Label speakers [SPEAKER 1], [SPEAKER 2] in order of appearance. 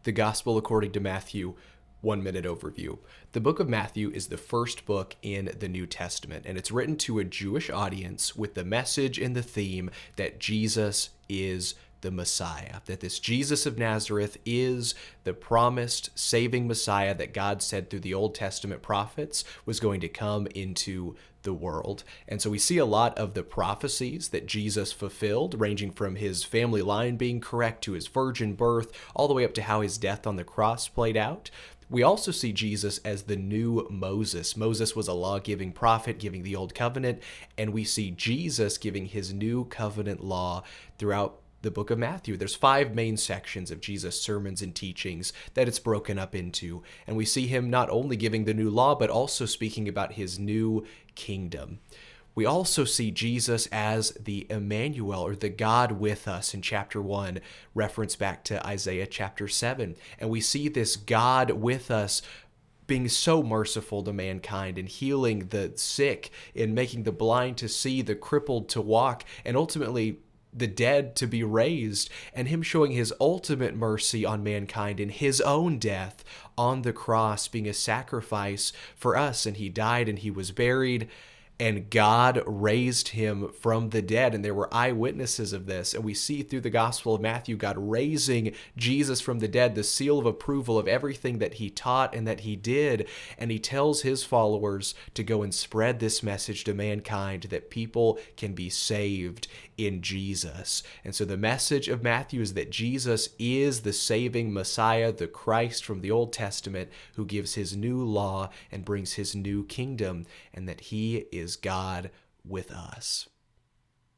[SPEAKER 1] The Gospel according to Matthew, 1 minute overview. The book of Matthew is the first book in the New Testament, and it's written to a Jewish audience with the message and the theme that Jesus is the Messiah, that this Jesus of Nazareth is the promised saving Messiah that God said through the Old Testament prophets was going to come into the world. And so we see a lot of the prophecies that Jesus fulfilled, ranging from his family line being correct to his virgin birth, all the way up to how his death on the cross played out. We also see Jesus as the new Moses. Moses was a law-giving prophet giving the old covenant, and we see Jesus giving his new covenant law throughout the book of Matthew. There's 5 main sections of Jesus' sermons and teachings that it's broken up into, and we see him not only giving the new law, but also speaking about his new kingdom. We also see Jesus as the Emmanuel, or the God with us, in chapter 1, reference back to Isaiah chapter 7. And we see this God with us being so merciful to mankind and healing the sick, in making the blind to see, the crippled to walk, and ultimately the dead to be raised, and him showing his ultimate mercy on mankind in his own death on the cross, being a sacrifice for us. And he died and he was buried, and God raised him from the dead, and there were eyewitnesses of this. And we see through the Gospel of Matthew God raising Jesus from the dead, the seal of approval of everything that he taught and that he did. And he tells his followers to go and spread this message to mankind, that people can be saved in Jesus. And so the message of Matthew is that Jesus is the saving Messiah, the Christ from the Old Testament, who gives his new law and brings his new kingdom, and that he is God with us.